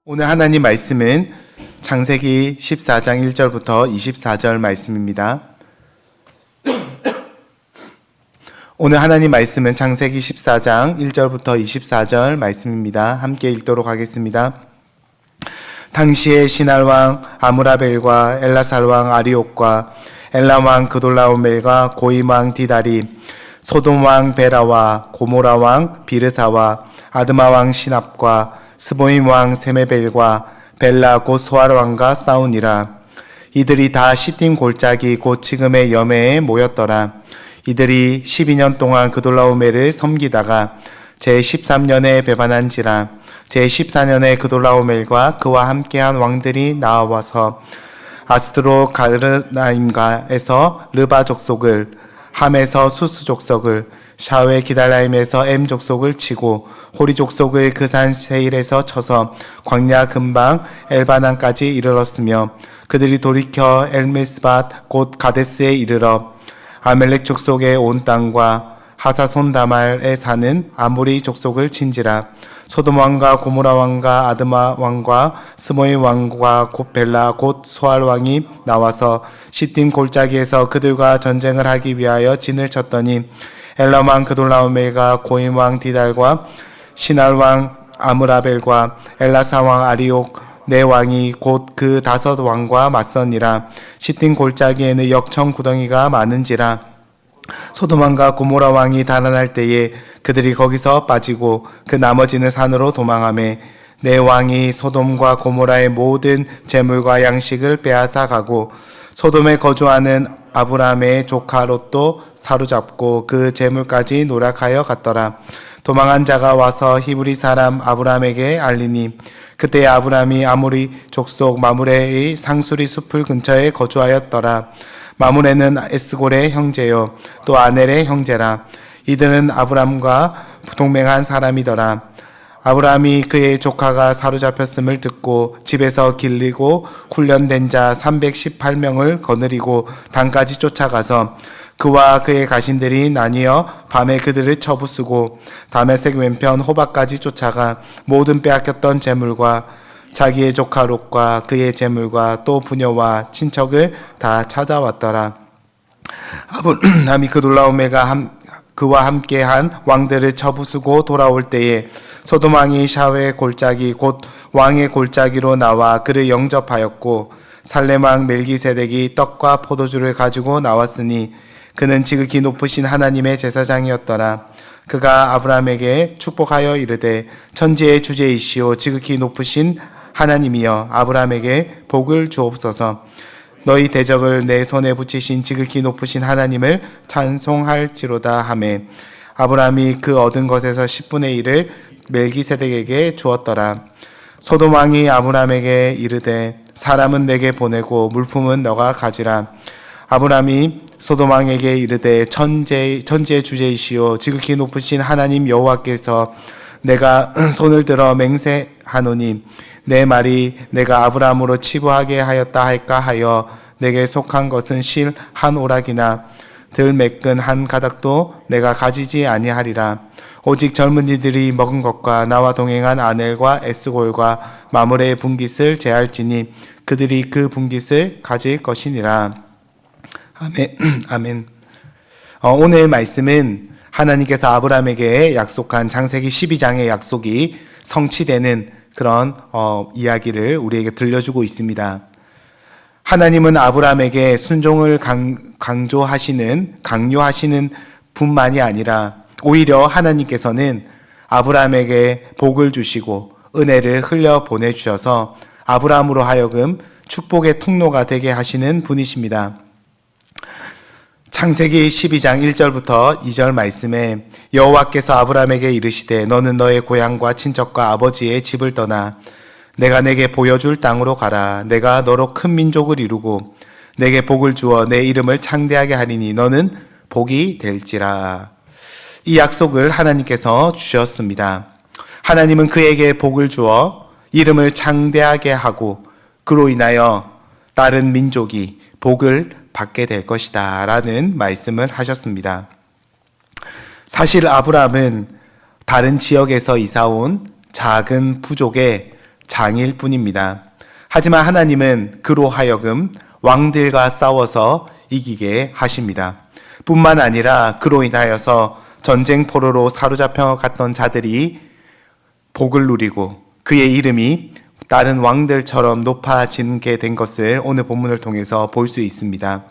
오늘 하나님 말씀은 창세기 14장 1절부터 24절 말씀입니다. 오늘 하나님 말씀은 창세기 14장 1절부터 24절 말씀입니다. 함께 읽도록 하겠습니다. 당시에 시날 왕 아므라벨과 엘라살 왕 아리옥과 엘람 왕 그돌라오멜과 고임 왕 디달이 소돔 왕 베라와 고모라 왕 비르사와 아드마 왕 시납과 스보임 왕 세메벨과 벨라 곧 소알 왕과 싸우니라. 이들이 다 시딤 골짜기 곧 지금의 여매에 모였더라. 이들이 12년 동안 그돌라오멜을 섬기다가 제13년에 배반한지라. 제14년에 그돌라오멜과 그와 함께한 왕들이 나와서 아스드로 가르나임가에서 르바 족속을, 함에서 수스 족속을, 샤웨 기달라임에서 엠 족속을 치고 호리 족속을 그 산 세일에서 쳐서 광야 근방 엘바난까지 이르렀으며 그들이 돌이켜 엘미스밭 곧 가데스에 이르러 아멜렉 족속의 온 땅과 하사손 다말에 사는 아모리 족속을 친지라. 소돔 왕과 고모라 왕과 아드마 왕과 스모임 왕과 곧 벨라 곧 소알 왕이 나와서 시딤 골짜기에서 그들과 전쟁을 하기 위하여 진을 쳤더니 엘람 왕 그돌라오멜과 고임 왕 디달과 시날 왕 아므라벨과 엘라사 왕 아리옥 네 왕이 곧 그 5 왕과 맞서니라. 시딤 골짜기에는 역청 구덩이가 많은지라. 소돔 왕과 고모라 왕이 달아날 때에 그들이 거기서 빠지고 그 나머지는 산으로 도망하매 네 왕이 소돔과 고모라의 모든 재물과 양식을 빼앗아 가고 소돔에 거주하는 아브라함의 조카 롯도 사로잡고 그 재물까지 노략하여 갔더라. 도망한 자가 와서 히브리 사람 아브라함에게 알리니 그때 아브라함이 아모리 족속 마므레의 상수리 숲을 근처에 거주하였더라. 마므레는 에스골의 형제요 또 아넬의 형제라. 이들은 아브라함과 동맹한 사람이더라. 아브라함이 그의 조카가 사로잡혔음을 듣고 집에서 길리고 훈련된 자 318명을 거느리고 단까지 쫓아가서 그와 그의 가신들이 나뉘어 밤에 그들을 쳐부수고 다메섹 왼편 호박까지 쫓아가 모든 빼앗겼던 재물과 자기의 조카 롯과 그의 재물과 또 부녀와 친척을 다 찾아왔더라. 아브라함이 그돌라오멜과 그와 함께한 왕들을 쳐부수고 돌아올 때에 소돔 왕이 샤웨 골짜기 곧 왕의 골짜기로 나와 그를 영접하였고 살렘 왕 멜기세덱이 떡과 포도주를 가지고 나왔으니 그는 지극히 높으신 하나님의 제사장이었더라. 그가 아브라함에게 축복하여 이르되 천지의 주제이시오 지극히 높으신 하나님이여 아브라함에게 복을 주옵소서. 너희 대적을 내 손에 붙이신 지극히 높으신 하나님을 찬송할지로다 하매 아브라함이 그 얻은 것에서 10분의 1을 멜기세덱에게 주었더라. 소돔 왕이 아브라함에게 이르되 사람은 내게 보내고 물품은 너가 가지라. 아브라함이 소돔 왕에게 이르되 천지의 주제이시오 지극히 높으신 하나님 여호와께서 내가 손을 들어 맹세하노니 내 말이 내가 아브라함으로 치부하게 하였다 할까 하여 내게 속한 것은 실 한 오락이나 들 매끈 한 가닥도 내가 가지지 아니하리라. 오직 젊은이들이 먹은 것과 나와 동행한 아넬과 에스골과 마므레의 분깃을 제할지니 그들이 그 분깃을 가질 것이니라. 아멘. 아멘. 오늘 말씀은 하나님께서 아브라함에게 약속한 창세기 12장의 약속이 성취되는 그런 이야기를 우리에게 들려주고 있습니다. 하나님은 아브라함에게 순종을 강요하시는 분만이 아니라 오히려 하나님께서는 아브라함에게 복을 주시고 은혜를 흘려 보내주셔서 아브라함으로 하여금 축복의 통로가 되게 하시는 분이십니다. 창세기 12장 1절부터 2절 말씀에 여호와께서 아브라함에게 이르시되 너는 너의 고향과 친척과 아버지의 집을 떠나 내가 내게 보여줄 땅으로 가라. 내가 너로 큰 민족을 이루고 내게 복을 주어 내 이름을 창대하게 하리니 너는 복이 될지라. 이 약속을 하나님께서 주셨습니다. 하나님은 그에게 복을 주어 이름을 창대하게 하고 그로 인하여 다른 민족이 복을 받게 될 것이다 라는 말씀을 하셨습니다. 사실 아브라함은 다른 지역에서 이사온 작은 부족의 장일 뿐입니다. 하지만 하나님은 그로 하여금 왕들과 싸워서 이기게 하십니다. 뿐만 아니라 그로 인하여서 전쟁 포로로 사로잡혀 갔던 자들이 복을 누리고 그의 이름이 다른 왕들처럼 높아지게 된 것을 오늘 본문을 통해서 볼 수 있습니다.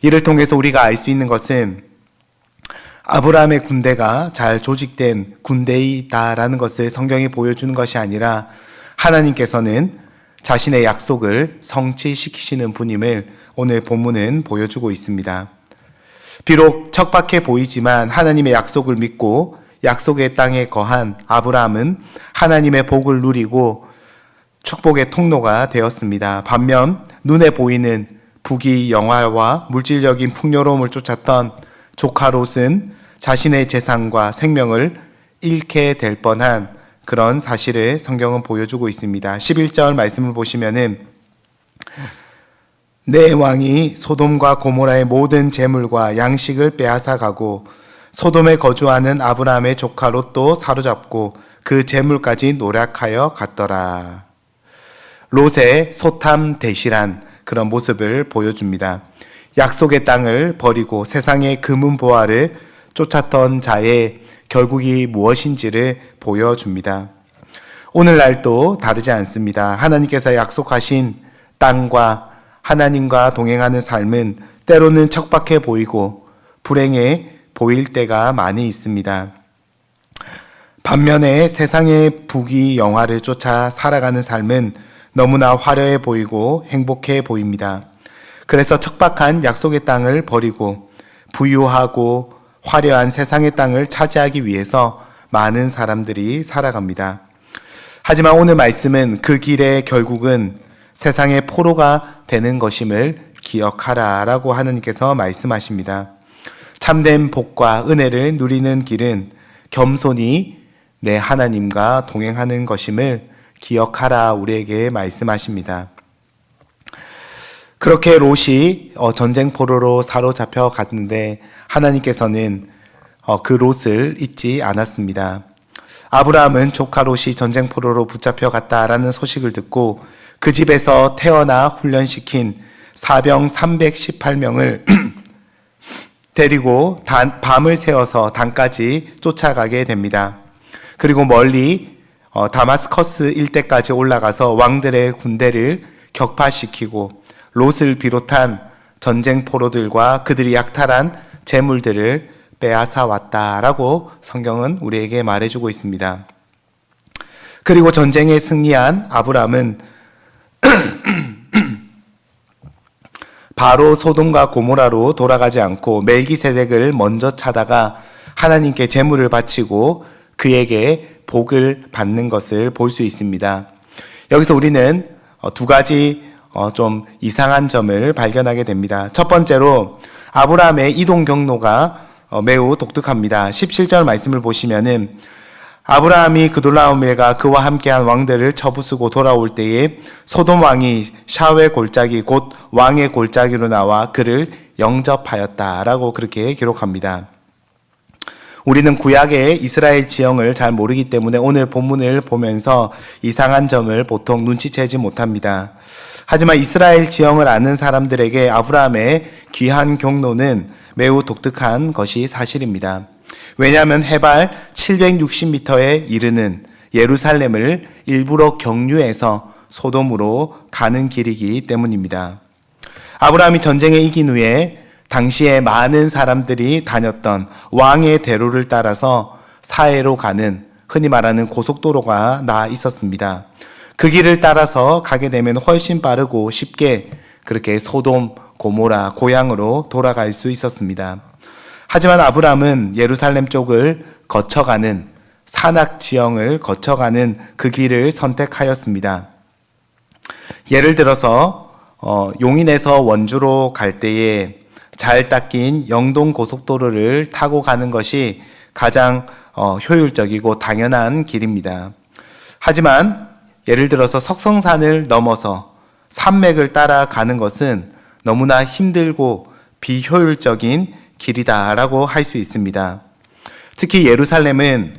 이를 통해서 우리가 알 수 있는 것은 아브라함의 군대가 잘 조직된 군대이다라는 것을 성경이 보여주는 것이 아니라 하나님께서는 자신의 약속을 성취시키시는 분임을 오늘 본문은 보여주고 있습니다. 비록 척박해 보이지만 하나님의 약속을 믿고 약속의 땅에 거한 아브라함은 하나님의 복을 누리고 축복의 통로가 되었습니다. 반면 눈에 보이는 부귀영화와 물질적인 풍요로움을 쫓았던 조카 롯은 자신의 재산과 생명을 잃게 될 뻔한 그런 사실을 성경은 보여주고 있습니다. 11절 말씀을 보시면은 내 왕이 소돔과 고모라의 모든 재물과 양식을 빼앗아 가고 소돔에 거주하는 아브라함의 조카 롯도 사로잡고 그 재물까지 노략하여 갔더라. 롯의 소탐대실한 그런 모습을 보여줍니다. 약속의 땅을 버리고 세상의 금은보화를 쫓았던 자의 결국이 무엇인지를 보여줍니다. 오늘날도 다르지 않습니다. 하나님께서 약속하신 땅과 하나님과 동행하는 삶은 때로는 척박해 보이고 불행해 보일 때가 많이 있습니다. 반면에 세상의 부귀영화를 쫓아 살아가는 삶은 너무나 화려해 보이고 행복해 보입니다. 그래서 척박한 약속의 땅을 버리고 부유하고 화려한 세상의 땅을 차지하기 위해서 많은 사람들이 살아갑니다. 하지만 오늘 말씀은 그 길의 결국은 세상의 포로가 되는 것임을 기억하라 라고 하나님께서 말씀하십니다. 참된 복과 은혜를 누리는 길은 겸손히 내 하나님과 동행하는 것임을 기억하라 우리에게 말씀하십니다. 그렇게 롯이 전쟁 포로로 사로잡혀 갔는데 하나님께서는 그 롯을 잊지 않았습니다. 아브라함은 조카 롯이 전쟁 포로로 붙잡혀 갔다라는 소식을 듣고 그 집에서 태어나 훈련시킨 사병 318명을 데리고 밤을 새워서 단까지 쫓아가게 됩니다. 그리고 멀리 다마스커스 일대까지 올라가서 왕들의 군대를 격파시키고 롯을 비롯한 전쟁 포로들과 그들이 약탈한 재물들을 빼앗아 왔다라고 성경은 우리에게 말해주고 있습니다. 그리고 전쟁에 승리한 아브라함은 바로 소돔과 고모라로 돌아가지 않고 멜기세덱을 먼저 찾아가 하나님께 제물을 바치고 그에게 복을 받는 것을 볼 수 있습니다. 여기서 우리는 두 가지 좀 이상한 점을 발견하게 됩니다. 첫 번째로 아브라함의 이동 경로가 매우 독특합니다. 17절 말씀을 보시면은 아브라함이 그돌라오멜과 그와 함께한 왕들을 쳐부수고 돌아올 때에 소돔 왕이 샤웨 골짜기 곧 왕의 골짜기로 나와 그를 영접하였다라고 그렇게 기록합니다. 우리는 구약의 이스라엘 지형을 잘 모르기 때문에 오늘 본문을 보면서 이상한 점을 보통 눈치채지 못합니다. 하지만 이스라엘 지형을 아는 사람들에게 아브라함의 귀한 경로는 매우 독특한 것이 사실입니다. 왜냐하면 해발 760m에 이르는 예루살렘을 일부러 경유해서 소돔으로 가는 길이기 때문입니다. 아브라함이 전쟁에 이긴 후에 당시에 많은 사람들이 다녔던 왕의 대로를 따라서 사해로 가는 흔히 말하는 고속도로가 나 있었습니다. 그 길을 따라서 가게 되면 훨씬 빠르고 쉽게 그렇게 소돔, 고모라, 고향으로 돌아갈 수 있었습니다. 하지만 아브라함은 예루살렘 쪽을 거쳐가는 산악 지형을 거쳐가는 그 길을 선택하였습니다. 예를 들어서 용인에서 원주로 갈 때에 잘 닦인 영동 고속도로를 타고 가는 것이 가장 효율적이고 당연한 길입니다. 하지만 예를 들어서 석성산을 넘어서 산맥을 따라가는 것은 너무나 힘들고 비효율적인 길이다라고 할 수 있습니다. 특히 예루살렘은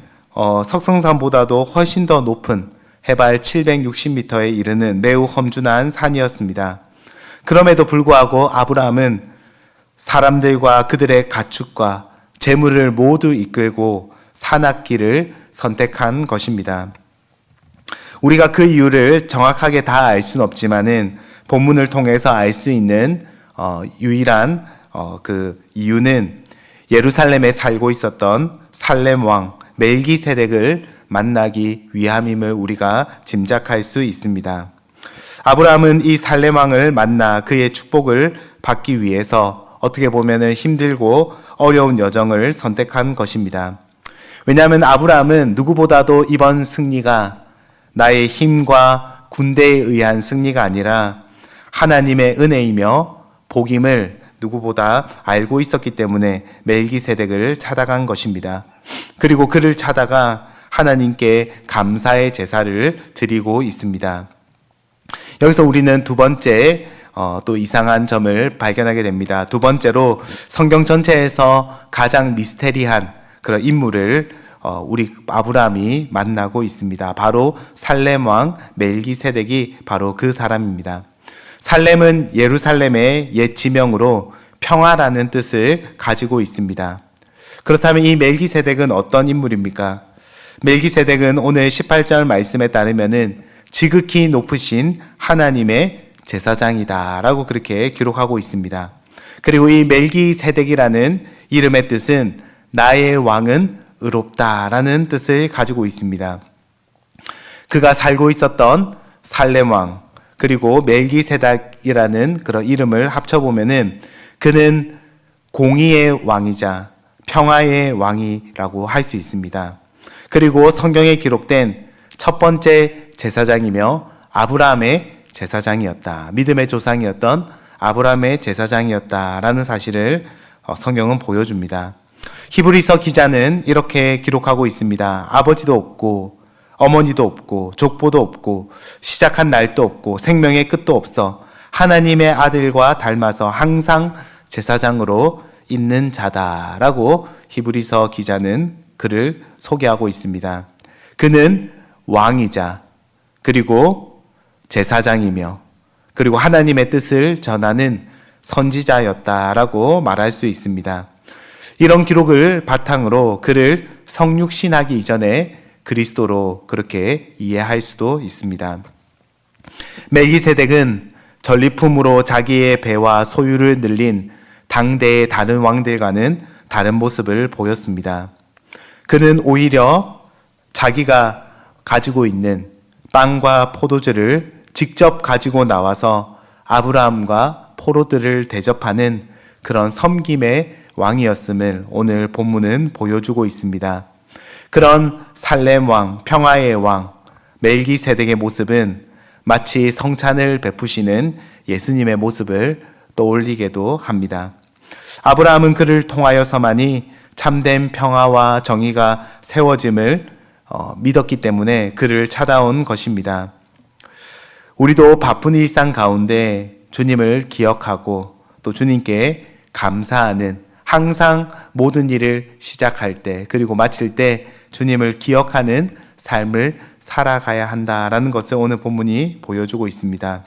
석성산보다도 훨씬 더 높은 해발 760m에 이르는 매우 험준한 산이었습니다. 그럼에도 불구하고 아브라함은 사람들과 그들의 가축과 재물을 모두 이끌고 산악길을 선택한 것입니다. 우리가 그 이유를 정확하게 다 알 수는 없지만은 본문을 통해서 알 수 있는 유일한 그 이유는 예루살렘에 살고 있었던 살렘 왕 멜기세덱을 만나기 위함임을 우리가 짐작할 수 있습니다. 아브라함은 이 살렘 왕을 만나 그의 축복을 받기 위해서 어떻게 보면은 힘들고 어려운 여정을 선택한 것입니다. 왜냐하면 아브라함은 누구보다도 이번 승리가 나의 힘과 군대에 의한 승리가 아니라 하나님의 은혜이며 복임을 누구보다 알고 있었기 때문에 멜기세덱을 찾아간 것입니다. 그리고 그를 찾아가 하나님께 감사의 제사를 드리고 있습니다. 여기서 우리는 두 번째 또 이상한 점을 발견하게 됩니다. 두 번째로 성경 전체에서 가장 미스테리한 그런 인물을 우리 아브라함이 만나고 있습니다. 바로 살렘 왕 멜기세덱이 바로 그 사람입니다. 살렘은 예루살렘의 옛 지명으로 평화라는 뜻을 가지고 있습니다. 그렇다면 이 멜기세덱은 어떤 인물입니까? 멜기세덱은 오늘 18절 말씀에 따르면은 지극히 높으신 하나님의 제사장이다 라고 그렇게 기록하고 있습니다. 그리고 이 멜기세덱이라는 이름의 뜻은 나의 왕은 의롭다 라는 뜻을 가지고 있습니다. 그가 살고 있었던 살렘 왕 그리고 멜기세덱이라는 그런 이름을 합쳐보면은 그는 공의의 왕이자 평화의 왕이라고 할 수 있습니다. 그리고 성경에 기록된 첫 번째 제사장이며 아브라함의 제사장이었다. 믿음의 조상이었던 아브라함의 제사장이었다라는 사실을 성경은 보여줍니다. 히브리서 기자는 이렇게 기록하고 있습니다. 아버지도 없고 어머니도 없고 족보도 없고 시작한 날도 없고 생명의 끝도 없어 하나님의 아들과 닮아서 항상 제사장으로 있는 자다라고 히브리서 기자는 그를 소개하고 있습니다. 그는 왕이자 그리고 제사장이며 그리고 하나님의 뜻을 전하는 선지자였다라고 말할 수 있습니다. 이런 기록을 바탕으로 그를 성육신하기 이전에 그리스도로 그렇게 이해할 수도 있습니다. 멜기세덱은 전리품으로 자기의 배와 소유를 늘린 당대의 다른 왕들과는 다른 모습을 보였습니다. 그는 오히려 자기가 가지고 있는 빵과 포도주를 직접 가지고 나와서 아브라함과 포로들을 대접하는 그런 섬김의 왕이었음을 오늘 본문은 보여주고 있습니다. 그런 살렘 왕, 평화의 왕, 멜기세덱의 모습은 마치 성찬을 베푸시는 예수님의 모습을 떠올리게도 합니다. 아브라함은 그를 통하여서만이 참된 평화와 정의가 세워짐을 믿었기 때문에 그를 찾아온 것입니다. 우리도 바쁜 일상 가운데 주님을 기억하고 또 주님께 감사하는 항상 모든 일을 시작할 때 그리고 마칠 때 주님을 기억하는 삶을 살아가야 한다라는 것을 오늘 본문이 보여주고 있습니다.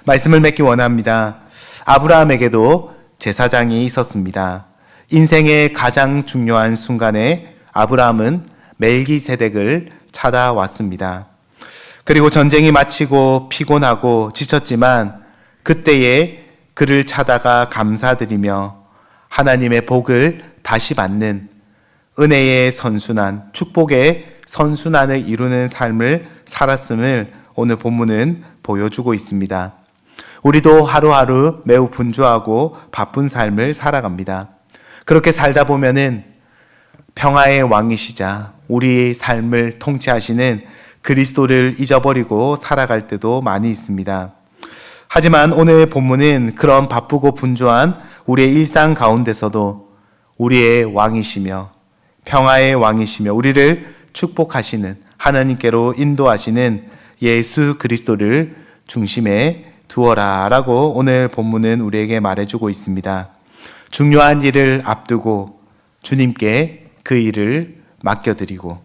말씀을 맺기 원합니다. 아브라함에게도 제사장이 있었습니다. 인생의 가장 중요한 순간에 아브라함은 멜기세덱을 찾아왔습니다. 그리고 전쟁이 마치고 피곤하고 지쳤지만 그때에 그를 찾아가 감사드리며 하나님의 복을 다시 받는 은혜의 선순환, 축복의 선순환을 이루는 삶을 살았음을 오늘 본문은 보여주고 있습니다. 우리도 하루하루 매우 분주하고 바쁜 삶을 살아갑니다. 그렇게 살다 보면은 평화의 왕이시자 우리의 삶을 통치하시는 그리스도를 잊어버리고 살아갈 때도 많이 있습니다. 하지만 오늘 본문은 그런 바쁘고 분주한 우리의 일상 가운데서도 우리의 왕이시며 평화의 왕이시며 우리를 축복하시는 하나님께로 인도하시는 예수 그리스도를 중심에 두어라 라고 오늘 본문은 우리에게 말해주고 있습니다. 중요한 일을 앞두고 주님께 그 일을 맡겨드리고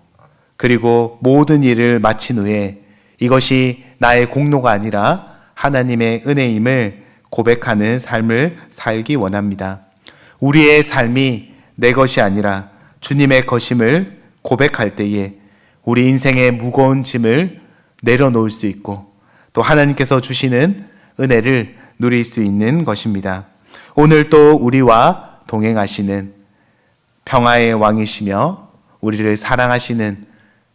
그리고 모든 일을 마친 후에 이것이 나의 공로가 아니라 하나님의 은혜임을 고백하는 삶을 살기 원합니다. 우리의 삶이 내 것이 아니라 주님의 것임을 고백할 때에 우리 인생의 무거운 짐을 내려놓을 수 있고 또 하나님께서 주시는 은혜를 누릴 수 있는 것입니다. 오늘 또 우리와 동행하시는 평화의 왕이시며 우리를 사랑하시는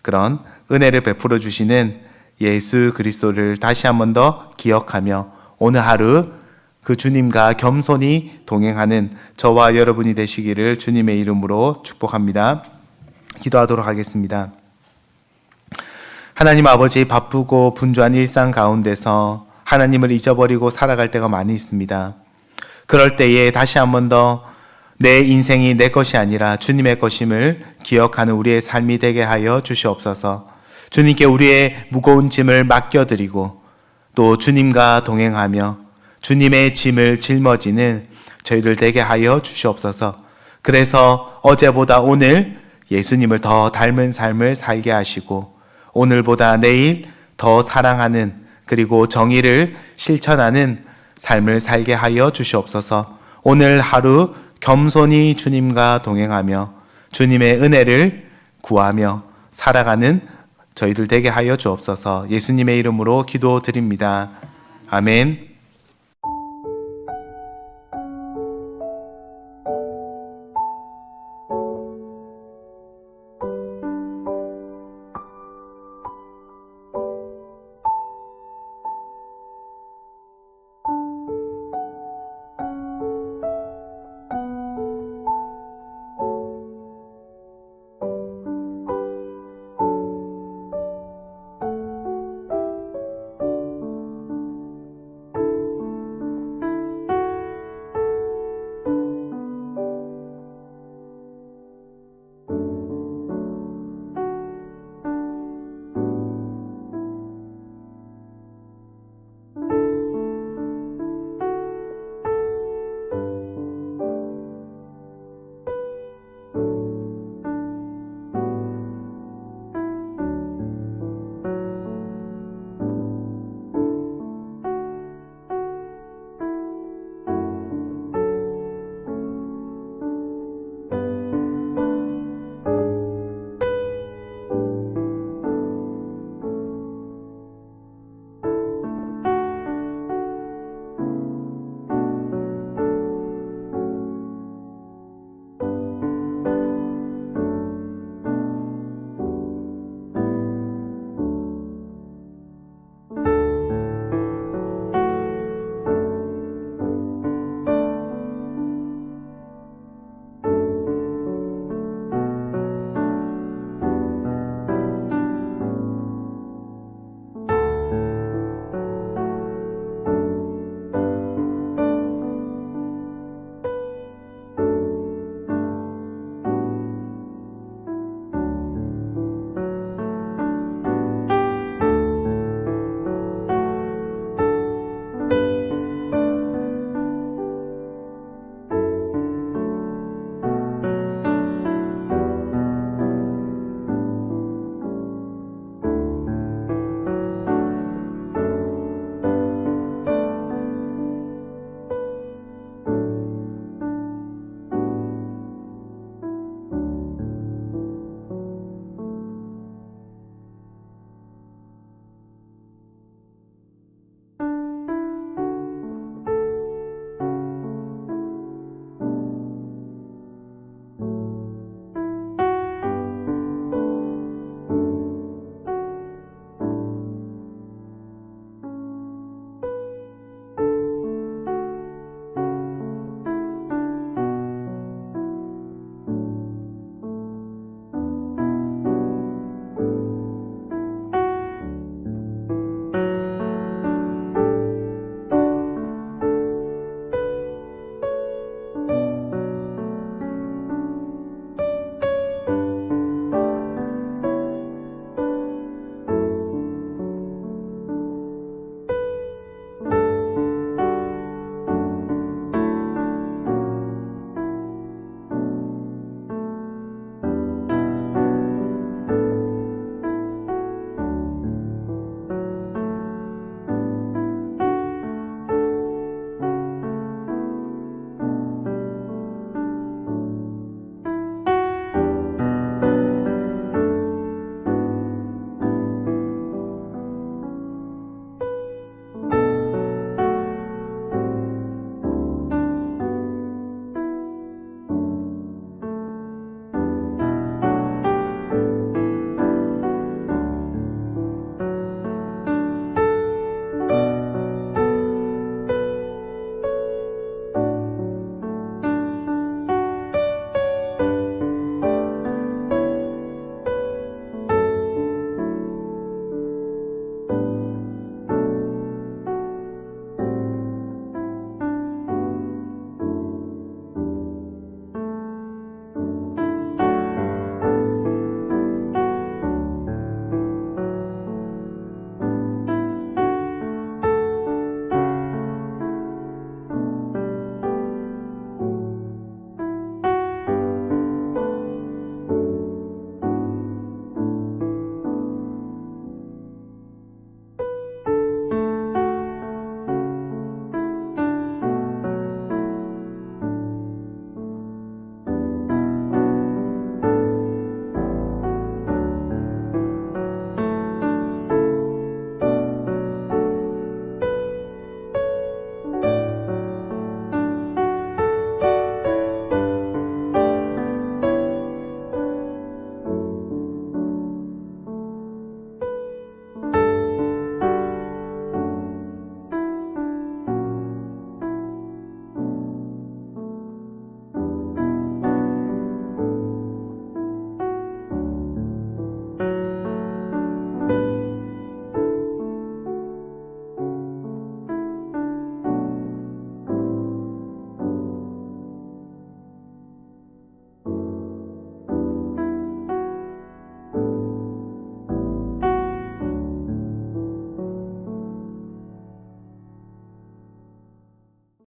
그런 은혜를 베풀어 주시는 예수 그리스도를 다시 한 번 더 기억하며 오늘 하루 그 주님과 겸손히 동행하는 저와 여러분이 되시기를 주님의 이름으로 축복합니다. 기도하도록 하겠습니다. 하나님 아버지, 바쁘고 분주한 일상 가운데서 하나님을 잊어버리고 살아갈 때가 많이 있습니다. 그럴 때에 다시 한 번 더 내 인생이 내 것이 아니라 주님의 것임을 기억하는 우리의 삶이 되게 하여 주시옵소서. 주님께 우리의 무거운 짐을 맡겨드리고 또 주님과 동행하며 주님의 짐을 짊어지는 저희들 되게 하여 주시옵소서. 그래서 어제보다 오늘 예수님을 더 닮은 삶을 살게 하시고 오늘보다 내일 더 사랑하는 그리고 정의를 실천하는 삶을 살게 하여 주시옵소서. 오늘 하루 겸손히 주님과 동행하며 주님의 은혜를 구하며 살아가는 저희들 되게 하여 주옵소서. 예수님의 이름으로 기도드립니다. 아멘.